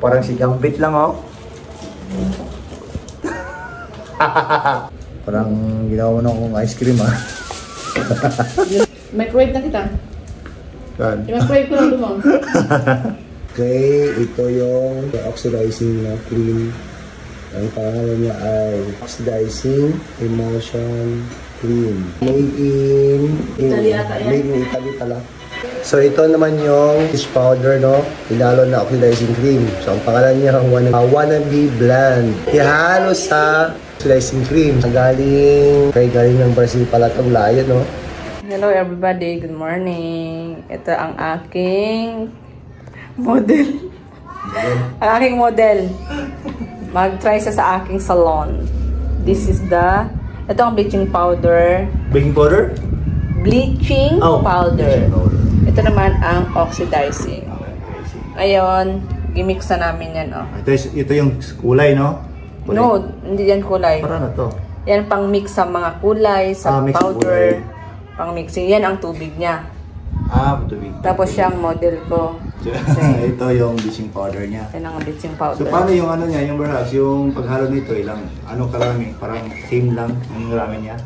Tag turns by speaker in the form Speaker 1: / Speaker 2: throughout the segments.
Speaker 1: Parang si Gambit lang, oh. Parang ginawa na akong ice cream, ah.
Speaker 2: Microwave na kita.
Speaker 1: Kan?
Speaker 2: I-microwave ko lang ito mo.
Speaker 1: Okay, ito yung oxidizing na cream. Ang pangalan niya ay Oxidizing Emulsion Cream. Made in
Speaker 2: Italy ata yan.
Speaker 1: Made in Italy pala. So ito naman yung fish powder, no? Hinalo na oxidizing cream. So ang pangalan niya Wannabe Blend. Ihalo sa oxidizing cream. Galing ng Brazil pala itong layo, no?
Speaker 2: Hello everybody, good morning. Ito ang aking model. Ang aking model. Mag-try siya sa aking salon. This is ito ang bleaching powder.
Speaker 1: Baking powder?
Speaker 2: Bleaching powder.
Speaker 1: Bleaching powder.
Speaker 2: Ito naman ang oxidizing. Ngayon, gimix na namin yan, oh.
Speaker 1: Ito yung kulay, no? Kulay.
Speaker 2: No, hindi yan kulay.
Speaker 1: Para na to.
Speaker 2: Yan pang mix sa mga kulay, sa powder. Pang mixing. Yan ang tubig niya.
Speaker 1: Tubig.
Speaker 2: Tapos siyang model ko.
Speaker 1: Ito yung bleaching powder niya.
Speaker 2: Yan ang bleaching powder.
Speaker 1: So paano yung ano niya, yung perhaps, yung paghalo nito, karami? Parang same lang yung rami niya?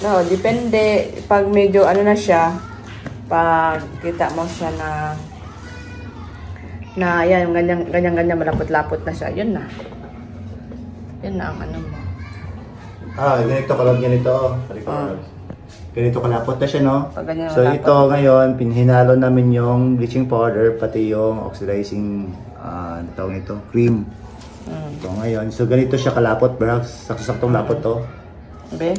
Speaker 2: No, depende. Pag medyo na siya, pag kita mo siya na yan, ganyan, malapot-lapot na siya, yun na. Yun na ang ano mo.
Speaker 1: Ganito ka lang ganito. Ganito kalapot na siya, no? So
Speaker 2: malapot.
Speaker 1: ito ngayon, hinalo namin yung bleaching powder, pati yung oxidizing, tawag nito, cream. Ito ngayon. So ganito siya kalapot, perhaps, sakto-saktong lapot to.
Speaker 2: Okay?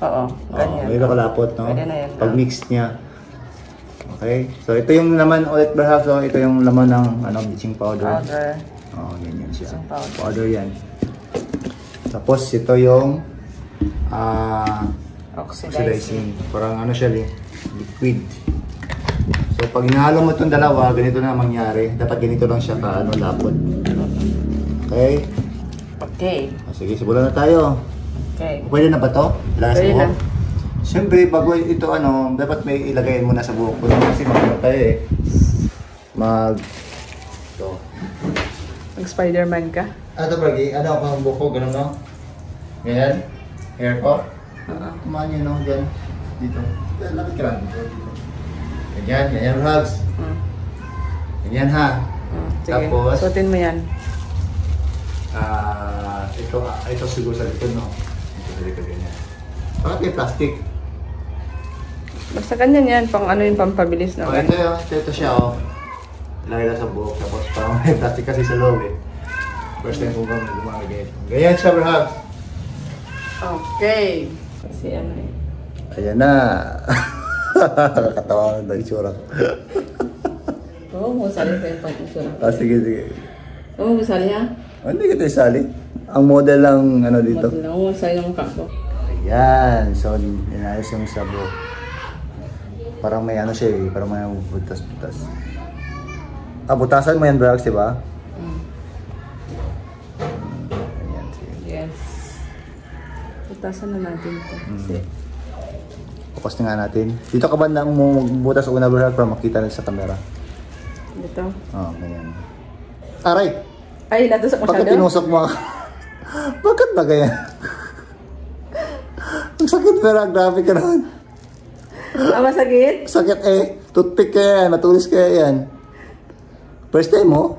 Speaker 2: Oo, ganyan.
Speaker 1: Ganito kalapot, no?
Speaker 2: Pwede na yan.
Speaker 1: Pag-mix niya. Okay? So ito yung laman ulit, perhaps, so ito yung laman ng bleaching powder. Ganyan siya. Powder yan. Tapos ito yung oxidizing. Parang siya, liquid. So pag hinalo mo itong dalawa, ganito na mangyari. Dapat ganito lang siya lapot. Okay?
Speaker 2: Okay.
Speaker 1: Sige, simulan na tayo.
Speaker 2: Okay.
Speaker 1: Pwede na ba to?
Speaker 2: Pwede na.
Speaker 1: Siyempre, bago ito dapat may ilagay mo na sa buhok. Kasi tayo ito.
Speaker 2: Mag-Spider-Man ka?
Speaker 1: Ito, Bragi. Ang buhok ko, ganun, no? Ganyan. Hair ko. Kumahan nyo, no? Diyan. Dito. Lapit ka lang. Ganyan, hugs. Ganyan, ha?
Speaker 2: Sige,
Speaker 1: Tapos,
Speaker 2: suotin mo yan.
Speaker 1: ito siguro sa likod, no? Ito sa likod, ganyan. Bakit may plastic?
Speaker 2: Basta ganyan yan, yung pampabilis na.
Speaker 1: Ito siya, oh. Ilagay lang sa buhok. Tapos parang may plastic kasi sa loob, eh. First time kong gumamit ganyan. Ganyan siya, hugs.
Speaker 2: Okay. Kasi
Speaker 1: Ayan na. Nakakatawa ng itsura.
Speaker 2: Oo, musali pa yung pag-insura.
Speaker 1: Sige.
Speaker 2: Oo, musali ha?
Speaker 1: Hindi kita isali. Ang model lang dito.
Speaker 2: Model lang, musali ng mukha ko.
Speaker 1: Ayan. So, inayos yung sabo. Parang may siya, eh. Parang may butas-butas. Butasan mo yan, Brax, diba? Ayan, sige.
Speaker 2: Yes. Butasan na natin ito.
Speaker 1: Focus na nga natin. Dito ka ba nang butas una, Brax, para makita na sa camera?
Speaker 2: Dito?
Speaker 1: Ganyan. Aray!
Speaker 2: Ay, natusok masyado?
Speaker 1: Bakit tinusok mo? Bakit ba ganyan? Ang sakit, Brax. Grabe ka naman.
Speaker 2: Masakit?
Speaker 1: Sakit toothpick kaya yan, matulis kaya yan. First time mo?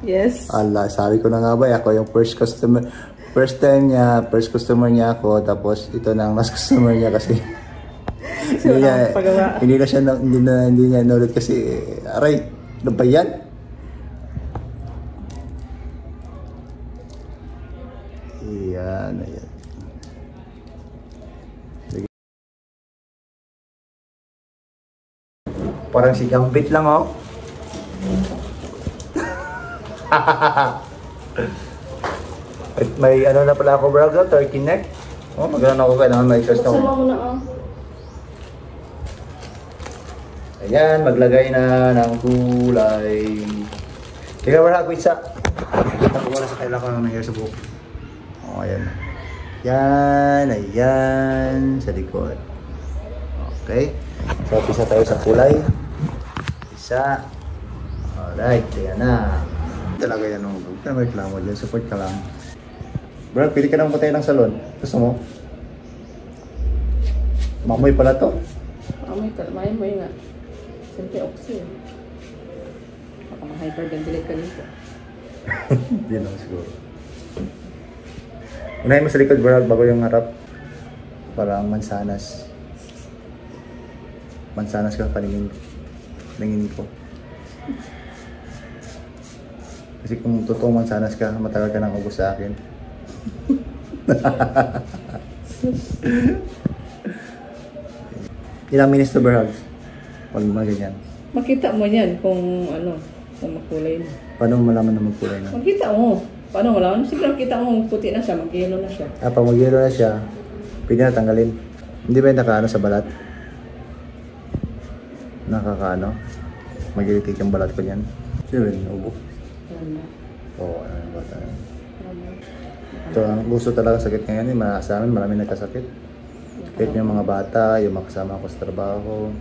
Speaker 2: Yes.
Speaker 1: Sabi ko na nga ba, ako yung first customer niya ako, tapos ito na ang last customer niya kasi hindi niya inulit kasi, aray, ano ba yan? Ayan. Parang si Gambit lang, oh. May na pala ako, Braga, turkey neck. Magano ako kailangan may sauce na.
Speaker 2: Buksan mo muna,
Speaker 1: Ayan, maglagay na ng kulay. Teka, Braga, isa. Wala sa kailangan ng hair sa buhok. Ayan. Ayan, sa likod. Okay. So, pisa tayo sa kulay. Isa. Alright, ayan na. talaga yan. Huwag ka na reklamo dyan. Support ka lang. Bro, pili ka nang matay ng salon. Gusto mo? Mamoy pala to.
Speaker 2: Mamoy nga. Siyempre, oxy. Baka ma-hyperventilate ka dito.
Speaker 1: Hindi lang siguro. Unahin mo sa likod, bro, bago yung harap. Parang mansanas. Mansanas ka, paningin ko. Kasi kung totoong mansanas ka, matagal ka nang ubos sa akin. Ilang minutes to, bro? Pag ganyan.
Speaker 2: Makita mo yan kung ano, kung makulay na.
Speaker 1: Paano mo malaman na magkulay na?
Speaker 2: Makita mo. Paano wala? Siguro kita mo puti na siya, mag-yellow na siya.
Speaker 1: Pag mag-yellow na siya, pwede na tanggalin. Hindi ba yung nakaano sa balat? Nakakaano? Mag-irritate yung balat ko niyan. Sino rin, ubo? Oo, ano yung bata yan. Ito, ang gusto talaga sakit ngayon, sa amin marami nagkasakit. Kahit yung mga bata, yung mga kasama ko sa trabaho.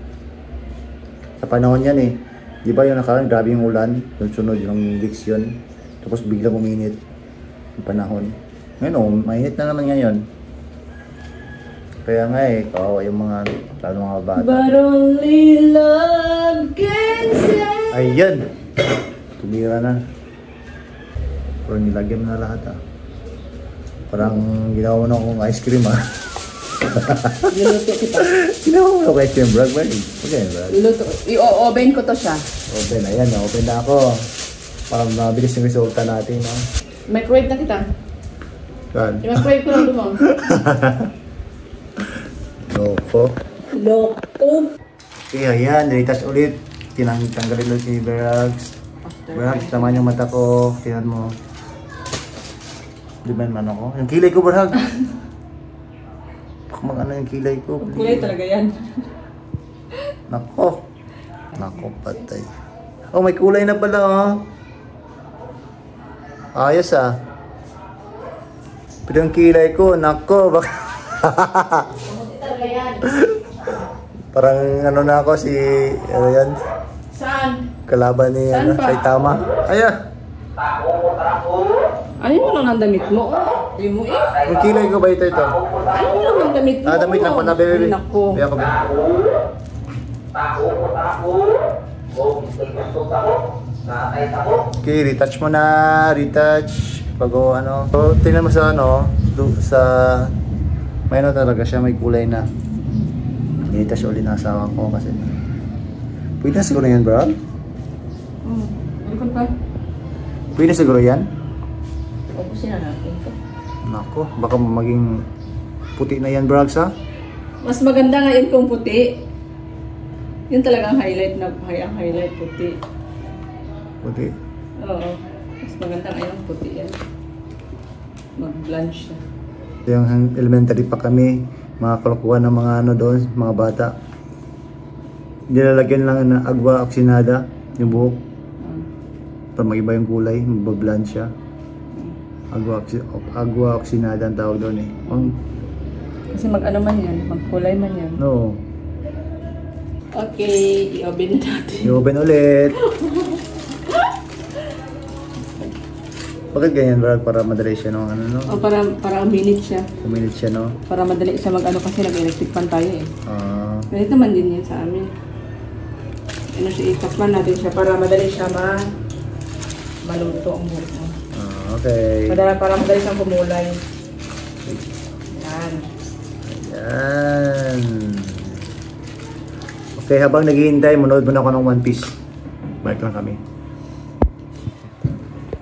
Speaker 1: Sa panahon yan eh. Di ba yung nakaraan, grabe yung ulan, yung sunod yung weeks yun. Tapos biglang uminit yung panahon. Ngayon mainit na naman ngayon. Kaya nga eh, kawawa yung mga, lalo mga bata.
Speaker 2: But only love can save.
Speaker 1: Ayan! Tumira na. Pero nilagyan mo na lahat ah. Parang ginawa mo na akong ice cream ah.
Speaker 2: Niluto kita.
Speaker 1: Ginawa mo na akong ice cream, brag ba? Okay, brag.
Speaker 2: Niluto. I-oven ko to siya.
Speaker 1: Open, ayan, open na ako. Para mabilis yung resulta natin, no?
Speaker 2: Microwave na kita.
Speaker 1: Kan?
Speaker 2: I-microwave ko lang lumang.
Speaker 1: Loko.
Speaker 2: Loko.
Speaker 1: Okay, ayan, retouch ulit. Tanggalin ulit ni Berags. Berags, tamaan yung mata ko. Tingnan mo. Di ba naman ako? Yung kilay ko, Berags. Baka mag-ano yung kilay ko.
Speaker 2: Kulay talaga yan.
Speaker 1: Nako. Nako, patay. Oh, may kulay na pala, oh. Ayos, ah. Pero yung kilay ko, nako.
Speaker 2: Talaga yan.
Speaker 1: Parang ano na ako si, ano yan?
Speaker 2: Saan?
Speaker 1: Kalaban ni ano, Saitama. Aya!
Speaker 2: Ano mo lang ang damit mo? Yung mo eh.
Speaker 1: Yung kilay ko ba ito?
Speaker 2: Ano mo lang ang damit mo?
Speaker 1: Ah, damit lang po na, bebe.
Speaker 2: Nako.
Speaker 1: Biya ko, bebe. Okay, retouch mo na. Retouch. Pag ano. So, tingnan mo sa ano, sa may ano talaga siya, may kulay na. Retouch ulit na asawa ko kasi. Pwede na siguro yan, bro?
Speaker 2: Ano ka?
Speaker 1: Pwede siguro yan?
Speaker 2: Ubusin na natin ito.
Speaker 1: Nako, baka maging puti na yan, bro, sa?
Speaker 2: Mas maganda ngayon kung puti. Yun talagang highlight na ang highlight puti.
Speaker 1: Puti?
Speaker 2: Oo. Mas maganda ngayon puti yan. Mag-blanch siya.
Speaker 1: Yung elementary pa kami, mga kalokohan ng mga ano doon, mga bata. Nilalagyan lang na agwa oksinada yung buhok. Para mag-iba yung kulay, magbablan siya. Agwa oksinada ang tawag doon eh.
Speaker 2: Kasi mag-ano man yan, magkulay man yan.
Speaker 1: No.
Speaker 2: Okay, i-oven na natin.
Speaker 1: I-open ulit. Bakit ganyan, Brad? Para madali siya, no? Ano, no?
Speaker 2: O, para uminit siya.
Speaker 1: Uminit siya, no?
Speaker 2: Para madali siya mag-ano kasi nag-electric pan tayo eh. Ganito man din yan sa amin. Ano siya, itakpan natin siya para madali siya maluto ang buhok mo.
Speaker 1: Okay.
Speaker 2: Para madali siyang kumulay. Yan.
Speaker 1: Ayan. Okay, habang naghihintay, manood muna ako ng One Piece. Balik lang kami.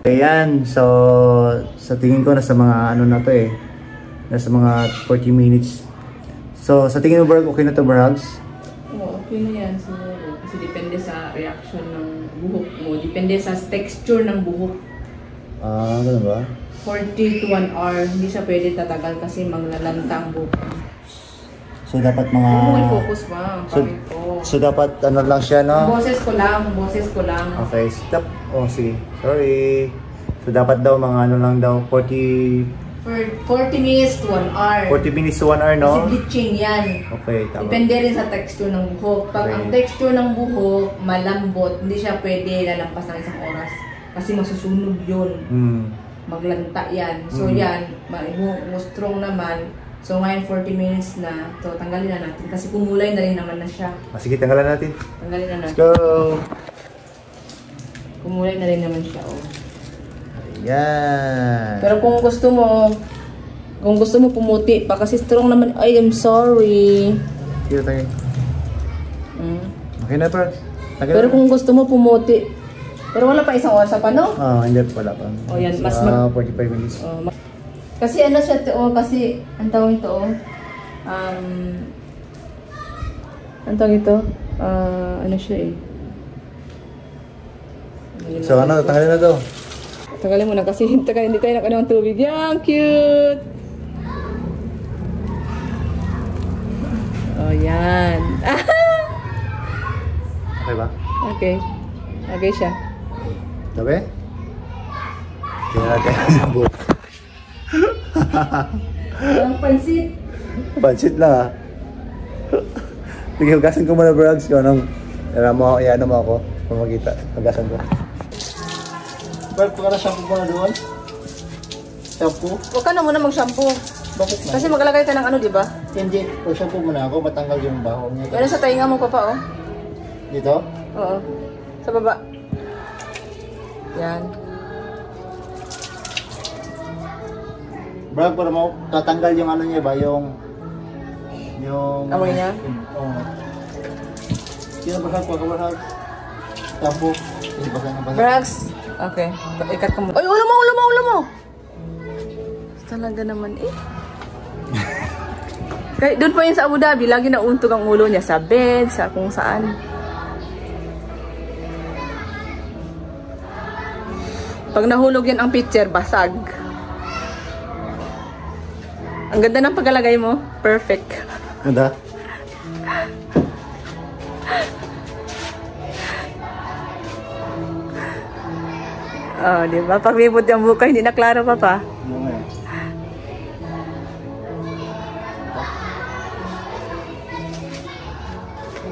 Speaker 1: Ayan, so sa tingin ko nasa mga ano na to eh. Nasa mga 40 minutes. So sa tingin mo, Berg, okay na to, Bergs?
Speaker 2: Oo, okay na yan siguro. Kasi depende sa reaction ng buhok mo. Depende sa texture ng buhok.
Speaker 1: Ah, ganun ba?
Speaker 2: 40 to 1 hour. Hindi siya pwede tatagal kasi maglalanta ang buhok.
Speaker 1: So dapat mga...
Speaker 2: Focus ba?
Speaker 1: So dapat ano lang siya, no?
Speaker 2: Boses ko lang.
Speaker 1: Okay, stop. Oh, sige. Sorry. So dapat daw mga ano lang daw, 40
Speaker 2: minutes to 1 hour.
Speaker 1: 40 minutes to 1 hour, no?
Speaker 2: Kasi bleaching yan.
Speaker 1: Okay, tama.
Speaker 2: Depende rin sa texture ng buhok. Pag ang texture ng buhok malambot, hindi siya pwede lalampas ng 1 oras. Kasi masusunog yun. Maglanta yan. So yan, strong naman. So ngayon 40 minutes na. So tanggalin na natin. Kasi kumulay na rin naman na siya.
Speaker 1: Sige, tanggalan natin.
Speaker 2: Tanggalin na natin.
Speaker 1: Let's go!
Speaker 2: Kumulay na rin naman siya. Oh.
Speaker 1: Ayan.
Speaker 2: Pero kung gusto mo pumuti pa kasi strong naman. Ay, I'm sorry.
Speaker 1: Sige, tayo. Okay na, bro.
Speaker 2: Pero kung gusto mo pumuti. Pero wala pa isang oras pa, no?
Speaker 1: Hindi, wala pa.
Speaker 2: O yan, mas
Speaker 1: 45 minutes.
Speaker 2: Kasi ano siya to, kasi ang tawag ito, ang tawag ito, ano siya eh.
Speaker 1: So ano, tanggalin na to.
Speaker 2: Tanggalin mo na kasi hindi tayo nakano ng tubig. Yan, cute! Oh, yan.
Speaker 1: Okay ba?
Speaker 2: Okay. Okay siya.
Speaker 1: Sabi? Kaya natin ang buhok.
Speaker 2: Ang pansit.
Speaker 1: Pansit lang Sige, hugasan ko muna, Brags. Kung anong, iano mo ako. Kung makita, hugasan ko. Brad, pa ka na shampoo mo na doon? Shampoo?
Speaker 2: Huwag ka na muna mag-shampoo.
Speaker 1: Bakit na?
Speaker 2: Kasi maglagay ka ng ano, di ba?
Speaker 1: Hindi, pag shampoo mo na ako, matanggal yung baho niya.
Speaker 2: Yan sa tainga mo, papa, oh.
Speaker 1: Dito?
Speaker 2: Oo. Sa baba. Yan.
Speaker 1: Brad, para mo, tatanggal yung ano niya ba, yung...
Speaker 2: Amoy niya?
Speaker 1: Oo. Sino ba hag? Shampoo. Hindi ba ka na
Speaker 2: Brax. Okay. Ikat ka mo. Ay, ulo mo! Talaga naman eh. Kahit doon pa yun sa Abu Dhabi, lagi nauntog ang ulo niya sa bed, sa kung saan. Pag nahulog yan ang picture, basag. Ang ganda ng pagkalagay mo. Perfect.
Speaker 1: Ganda?
Speaker 2: Oh, di ba? Pag may puti ang buka, hindi na klaro pa pa.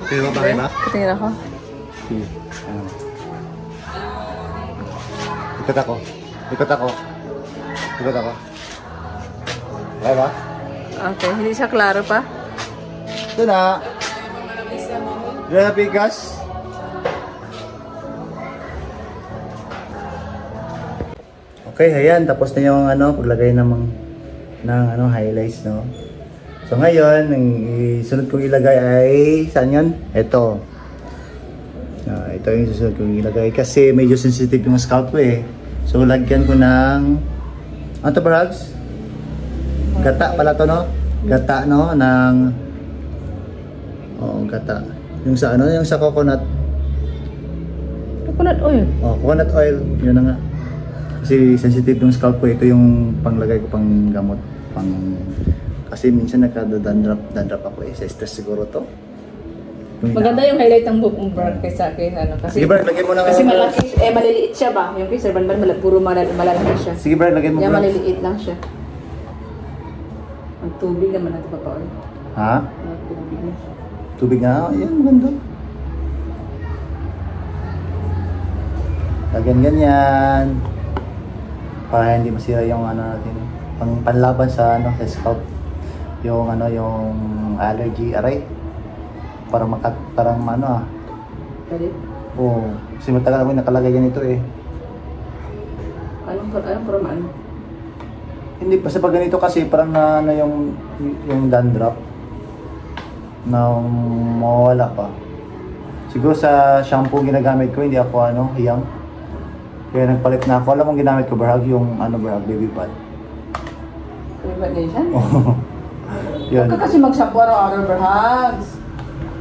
Speaker 1: Tingnan mo ba kayo ba?
Speaker 2: Tingnan ako.
Speaker 1: Ikot ako. Okay ba?
Speaker 2: Okay, hindi siya klaro pa.
Speaker 1: Ito na. Diyan na pikas. Okay, ayan. Tapos na yung paglagay ng highlights, no? So ngayon, ang isunod kong ilagay ay, saan yun? Ito. Ito yung susunod kong ilagay kasi medyo sensitive yung scalp ko eh. So lagyan ko ng, ano to, Brags? Gata pala to, no? Gata, no? Gata. Yung sa yung sa coconut.
Speaker 2: Coconut oil?
Speaker 1: Coconut oil. Yun na nga. Kasi sensitive yung scalp ko. Ito yung panglagay ko pang gamot. Kasi minsan dandruff ako eh. Sa stress siguro to.
Speaker 2: Maganda yung highlight ng book mo, Brad, kaysa ano. Kasi,
Speaker 1: sige, Brad, lagay mo na
Speaker 2: kasi malaki, maliliit siya ba? Yung kay Sir Banban, puro malalaki siya.
Speaker 1: Sige, Brad, lagay mo,
Speaker 2: Brad.
Speaker 1: Brad.
Speaker 2: Maliliit lang siya. Ang tubig naman natin papaon.
Speaker 1: Ha?
Speaker 2: Ang tubig na siya.
Speaker 1: Tubig nga? Ayan, maganda. Lagyan ganyan. Para hindi masira yung natin. Panlaban sa sa scalp. Yung yung allergy, aray. Para parang
Speaker 2: Galit?
Speaker 1: Oo. Kasi matagal ako nakalagay ganito eh.
Speaker 2: Anong paramaan?
Speaker 1: Hindi, basta pag ganito kasi parang yung dandruff na mawala pa. Siguro sa shampoo ginagamit ko, hindi ako hiyang. Kaya nagpalit na ako. Alam mong ginamit ko, Barhag, yung Barhag, baby pad.
Speaker 2: Baby pad din siya?
Speaker 1: Oo.
Speaker 2: Huwag ka kasi mag-shampoo araw-araw, Barhags.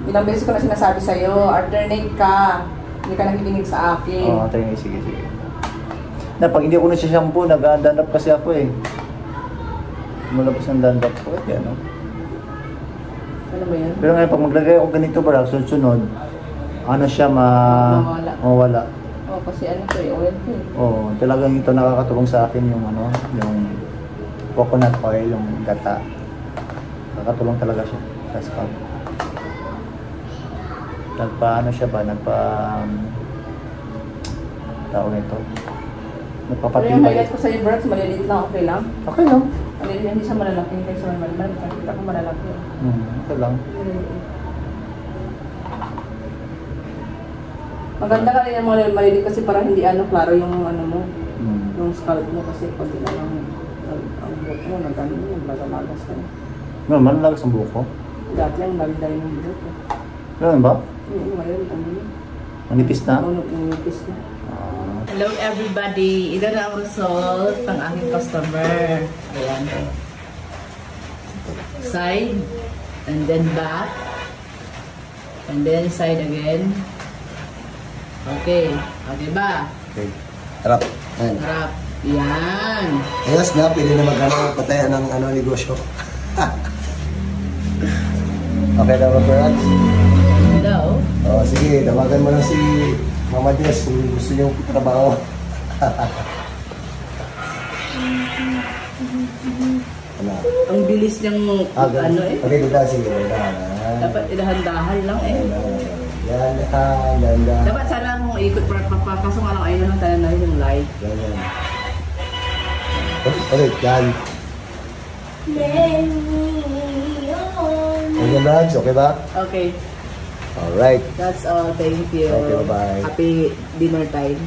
Speaker 2: Ilang beses ko na sinasabi sa'yo, alternate ka. Hindi ka nakikinig sa akin.
Speaker 1: Oo, alternate. Sige. Pag hindi ako na siya shampoo, nag-dandruff kasi ako eh. Malabas ng dandruff ko. Ano ba yan? Pero ngayon, pag maglagay ako ganito, Barhag, sunod, siya mawala.
Speaker 2: Oo, kasi to eh, oil to eh.
Speaker 1: Oo, talagang ito nakakatulong sa akin yung yung coconut oil, yung gata. Nakakatulong talaga siya sa scalp. Tawag nito.
Speaker 2: Pero yung
Speaker 3: Nagpapatibay.
Speaker 2: highlight ko sa'yo, Brats, maliliit lang, okay lang?
Speaker 3: Okay lang.
Speaker 2: Maliliit, hindi siya malalaki. Kasi maliliit, nakita ko malalaki.
Speaker 3: Okay lang.
Speaker 2: Maganda ka rin yung mga maliliit kasi parang hindi klaro yung ano mo,
Speaker 3: Hmm.
Speaker 2: yung scalp mo kasi pag ang buhok mo, naglalagas ka na.
Speaker 3: Naman, lagas ang buhok ko.
Speaker 2: Dati ang nagday ng buhok ko.
Speaker 3: Ganun ba?
Speaker 2: Ngayon,
Speaker 3: Manipis na?
Speaker 2: Nunipis na.
Speaker 3: Ah.
Speaker 2: Hello everybody! Ito na ang result ng aking customer. Ayan. Side, and then back, and then side again. Okay. O, diba?
Speaker 1: Okay. Harap. Ayan.
Speaker 2: Harap. Yan.
Speaker 1: Ayos na, pwede na patayan ng negosyo. Okay na ba, Brats?
Speaker 2: Hello?
Speaker 1: Oh, sige, tawagan mo lang si Mama Jess kung gusto niyo trabaho. Wala.
Speaker 2: Ang bilis niyang
Speaker 1: Okay, dito, sige. Dahan.
Speaker 2: dapat idahan-dahan lang eh.
Speaker 1: Yan, dahan.
Speaker 2: Dapat sana kung ikot kaso nga lang ayun lang tayo na yung light.
Speaker 1: Yan. Ulit, yan. Okay, Brats, okay ba?
Speaker 2: Okay.
Speaker 1: Alright.
Speaker 2: That's all. Thank you.
Speaker 1: Okay, bye-bye.
Speaker 2: Happy dinner time.